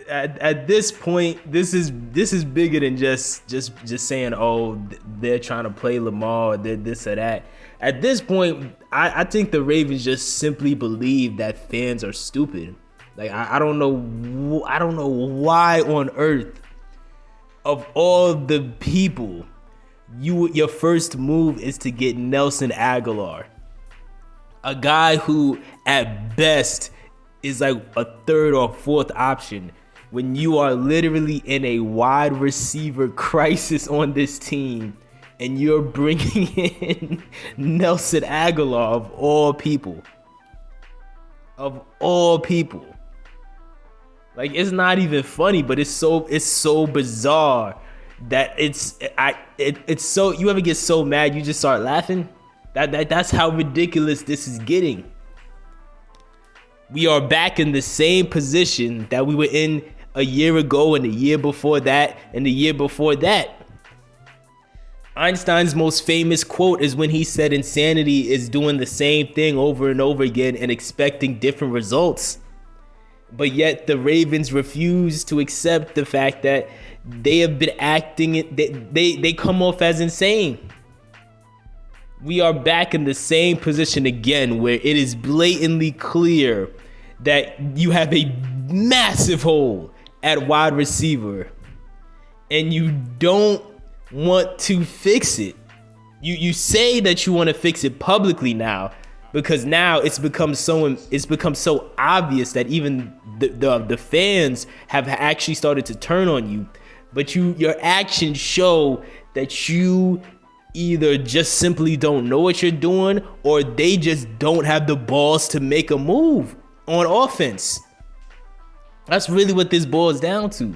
At this point, this is bigger than just saying, oh, they're trying to play Lamar, or they're this or that. At this point, I think the Ravens just simply believe that fans are stupid. Like I don't know why on earth, of all the people, your first move is to get Nelson Agholor, a guy who at best is like a third or fourth option, when you are literally in a wide receiver crisis on this team, and you're bringing in Nelson Agholor of all people. Of all people. Like, it's not even funny, but it's so bizarre that it's so, you ever get so mad you just start laughing? That's how ridiculous this is getting. We are back in the same position that we were in a year ago, and the year before that, and the year before that. Einstein's most famous quote is when he said insanity is doing the same thing over and over again and expecting different results. But yet the Ravens refuse to accept the fact that they have been acting it. They come off as insane. We are back in the same position again, where it is blatantly clear that you have a massive hole at wide receiver, and you don't want to fix it. You say that you want to fix it publicly now, because now it's become so obvious that even the fans have actually started to turn on you. But your actions show that you either just simply don't know what you're doing, or they just don't have the balls to make a move on offense. That's really what this boils down to.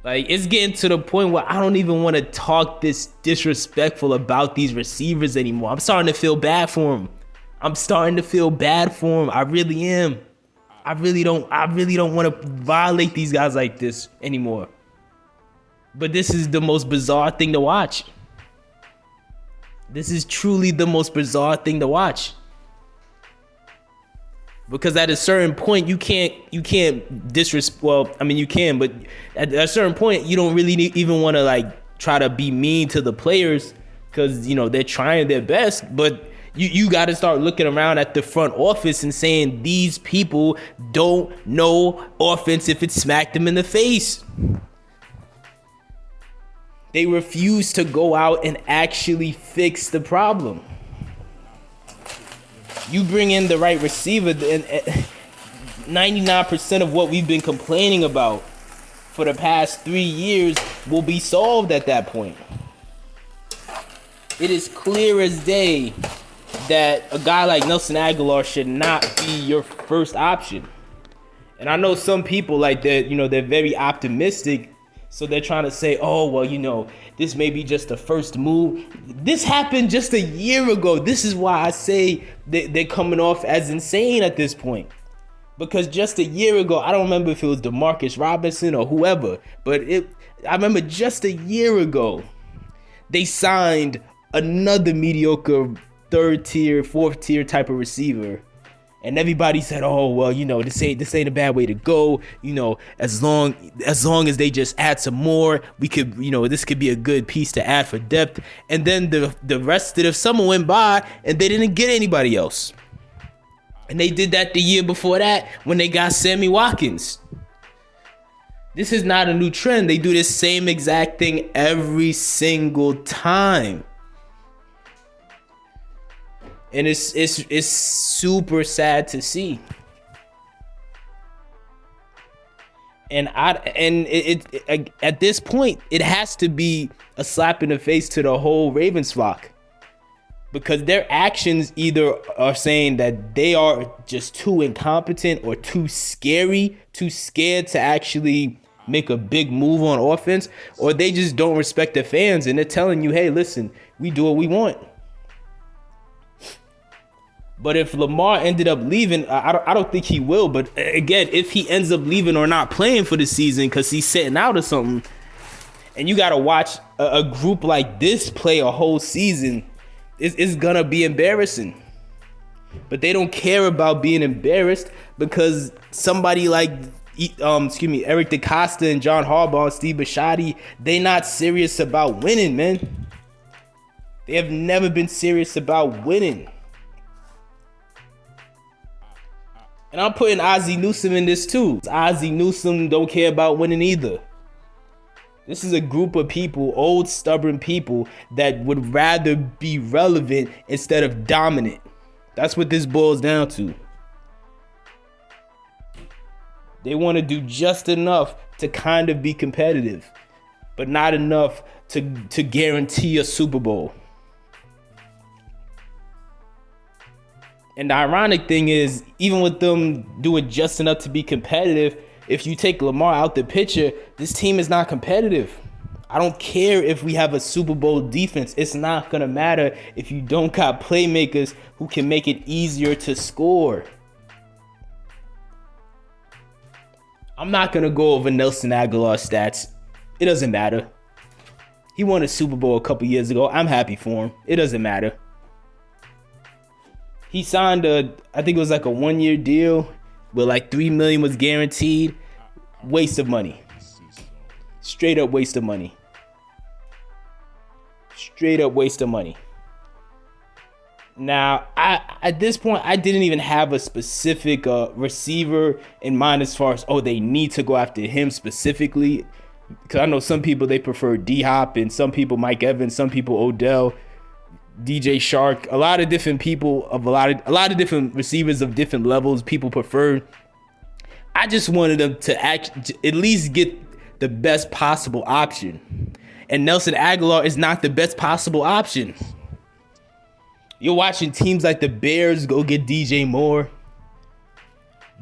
Like, it's getting to the point where I don't even want to talk this disrespectful about these receivers anymore. I'm starting to feel bad for them. I really am. I really don't want to violate these guys like this anymore. But this is the most bizarre thing to watch. This is truly the most bizarre thing to watch. Because at a certain point, you can't disrespect. Well, I mean, you can, but at a certain point, you don't really even want to like try to be mean to the players, because they're trying their best. But you got to start looking around at the front office and saying these people don't know offense if it smacked them in the face. They refuse to go out and actually fix the problem. You bring in the right receiver, and 99% of what we've been complaining about for the past 3 years will be solved at that point. It is clear as day that a guy like Nelson Agholor should not be your first option. And I know some people, like, they're very optimistic. So they're trying to say, oh, well, this may be just the first move. This happened just a year ago. This is why I say they're coming off as insane at this point. Because just a year ago, I don't remember if it was DeMarcus Robinson or whoever, but I remember just a year ago, they signed another mediocre third tier, fourth tier type of receiver. And everybody said, oh, well, this ain't a bad way to go. As long as they just add some more, we could, this could be a good piece to add for depth. And then the rest of the summer went by and they didn't get anybody else. And they did that the year before that when they got Sammy Watkins. This is not a new trend. They do this same exact thing every single time. And it's super sad to see. And at this point, it has to be a slap in the face to the whole Ravens flock, because their actions either are saying that they are just too incompetent or too scared to actually make a big move on offense, or they just don't respect the fans and they're telling you, hey, listen, we do what we want. But if Lamar ended up leaving, I don't think he will. But again, if he ends up leaving or not playing for the season because he's sitting out or something, and you got to watch a group like this play a whole season, it's going to be embarrassing. But they don't care about being embarrassed because somebody like Eric DeCosta and John Harbaugh and Steve Bisciotti, they not serious about winning, man. They have never been serious about winning. And I'm putting Ozzie Newsome in this too. Ozzie Newsome don't care about winning either. This is a group of people, old stubborn people, that would rather be relevant instead of dominant. That's what this boils down to. They want to do just enough to kind of be competitive, but not enough to guarantee a Super Bowl. And the ironic thing is, even with them doing just enough to be competitive, if you take Lamar out the picture, this team is not competitive. I don't care if we have a Super Bowl defense. It's not going to matter if you don't got playmakers who can make it easier to score. I'm not going to go over Nelson Agholor stats. It doesn't matter. He won a Super Bowl a couple years ago. I'm happy for him. It doesn't matter. He signed I think it was like a 1-year deal where like $3 million was guaranteed. Waste of money. Straight up waste of money. Straight up waste of money. Now, at this point, I didn't even have a specific receiver in mind as far as, they need to go after him specifically. Because I know some people, they prefer D-Hop, and some people Mike Evans, some people Odell, DJ Shark, a lot of different people of a lot of different receivers of different levels people prefer. I just wanted them to at least get the best possible option. And Nelson Agholor is not the best possible option. You're watching teams like the Bears go get DJ Moore.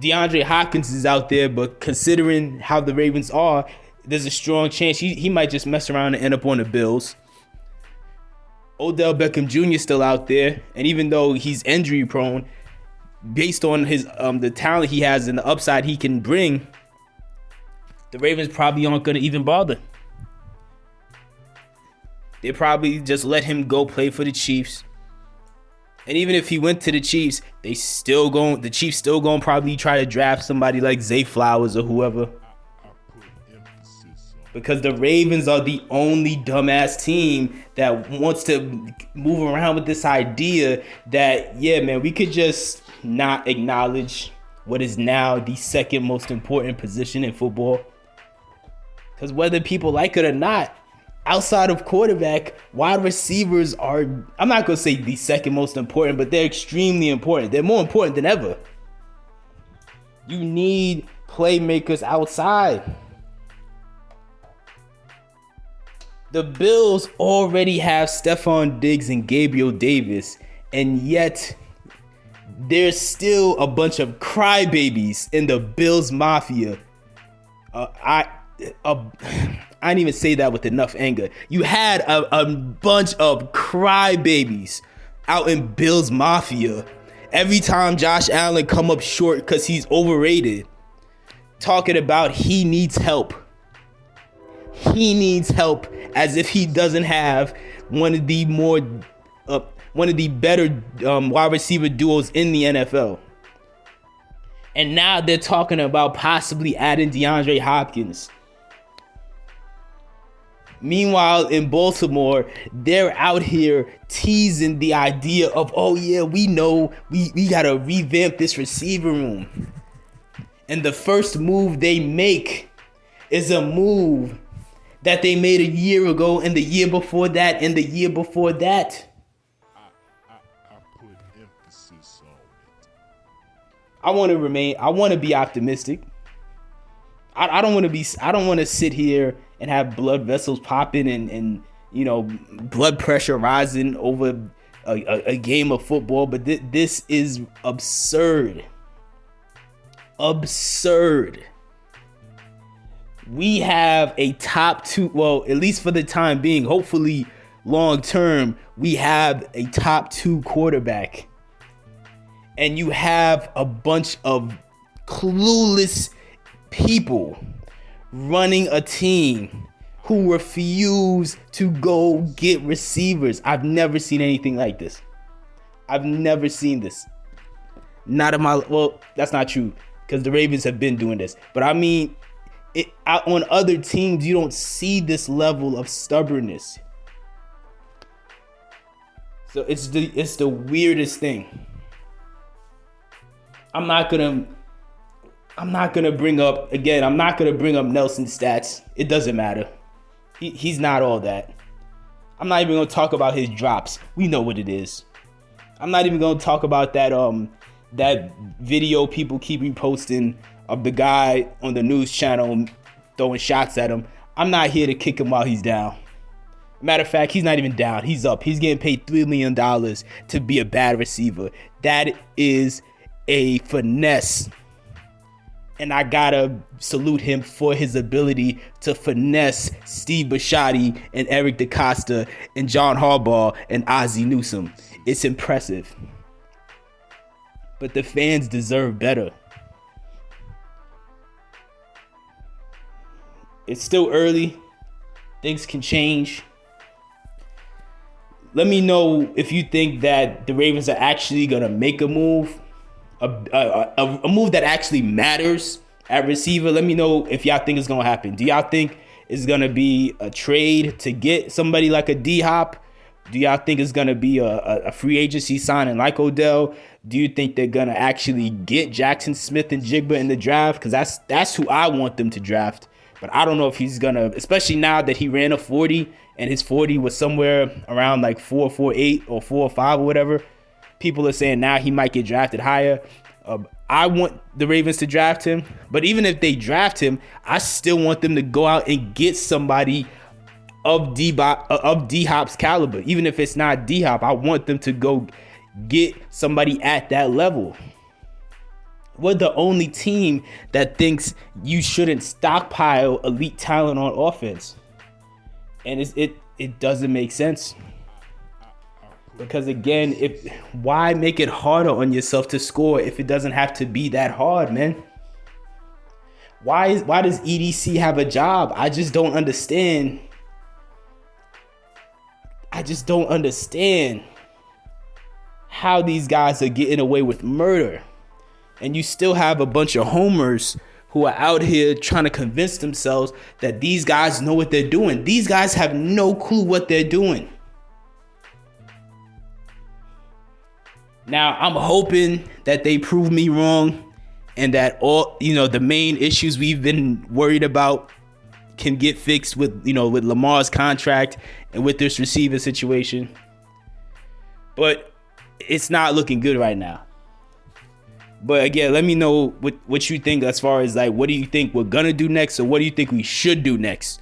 DeAndre Hopkins is out there, but considering how the Ravens are, there's a strong chance he might just mess around and end up on the Bills. Odell Beckham Jr. is still out there, and even though he's injury prone, based on his the talent he has and the upside he can bring, the Ravens probably aren't going to even bother. They probably just let him go play for the Chiefs. And even if he went to the Chiefs, the Chiefs still going to probably try to draft somebody like Zay Flowers or whoever. Because the Ravens are the only dumbass team that wants to move around with this idea that, yeah, man, we could just not acknowledge what is now the second most important position in football. Because whether people like it or not, outside of quarterback, wide receivers are, I'm not going to say the second most important, but they're extremely important. They're more important than ever. You need playmakers outside. The Bills already have Stephon Diggs and Gabriel Davis, and yet there's still a bunch of crybabies in the Bills Mafia. I didn't even say that with enough anger. You had a bunch of crybabies out in Bills Mafia. Every time Josh Allen come up short because he's overrated, talking about he needs help. He needs help as if he doesn't have one of the better wide receiver duos in the NFL. And now they're talking about possibly adding DeAndre Hopkins. Meanwhile, in Baltimore, they're out here teasing the idea of, we know we got to revamp this receiver room. And the first move they make is a move that they made a year ago, and the year before that, and the year before that. I put emphasis on it. I want to be optimistic. I don't want to sit here and have blood vessels popping and blood pressure rising over a game of football, but this is absurd. Absurd. We have a top two, at least for the time being, hopefully long term, we have a top 2 quarterback. And you have a bunch of clueless people running a team who refuse to go get receivers. I've never seen anything like this. I've never seen this. Not in my, well, that's not true because the Ravens have been doing this. But I mean, on other teams, you don't see this level of stubbornness. So it's the weirdest thing. I'm not gonna bring up Nelson's stats. It doesn't matter. He's not all that. I'm not even gonna talk about his drops. We know what it is. I'm not even gonna talk about that video people keep reposting of the guy on the news channel throwing shots at him. I'm not here to kick him while he's down. Matter of fact, he's not even down. He's up. He's getting paid $3 million to be a bad receiver. That is a finesse. And I gotta salute him for his ability to finesse Steve Bisciotti and Eric DeCosta and John Harbaugh and Ozzie Newsome. It's impressive. But the fans deserve better. It's still early. Things can change. Let me know if you think that the Ravens are actually going to make a move. A move that actually matters at receiver. Let me know if y'all think it's going to happen. Do y'all think it's going to be a trade to get somebody like a D-Hop? Do y'all think it's going to be a free agency signing like Odell? Do you think they're going to actually get Jackson Smith and Jigba in the draft? Because that's who I want them to draft. But I don't know if he's going to, especially now that he ran a 40 and his 40 was somewhere around like 4.48 or 4.5 or whatever. People are saying now he might get drafted higher. I want the Ravens to draft him. But even if they draft him, I still want them to go out and get somebody of D-Hop's caliber. Even if it's not D-Hop, I want them to go get somebody at that level. We're the only team that thinks you shouldn't stockpile elite talent on offense. And it doesn't make sense. Because again, why make it harder on yourself to score if it doesn't have to be that hard, man? Why does EDC have a job? I just don't understand. How these guys are getting away with murder. And you still have a bunch of homers who are out here trying to convince themselves that these guys know what they're doing. These guys have no clue what they're doing. Now, I'm hoping that they prove me wrong and that all, the main issues we've been worried about can get fixed with Lamar's contract and with this receiver situation. But it's not looking good right now. But again, let me know what you think as far as like, what do you think we're going to do next, or what do you think we should do next?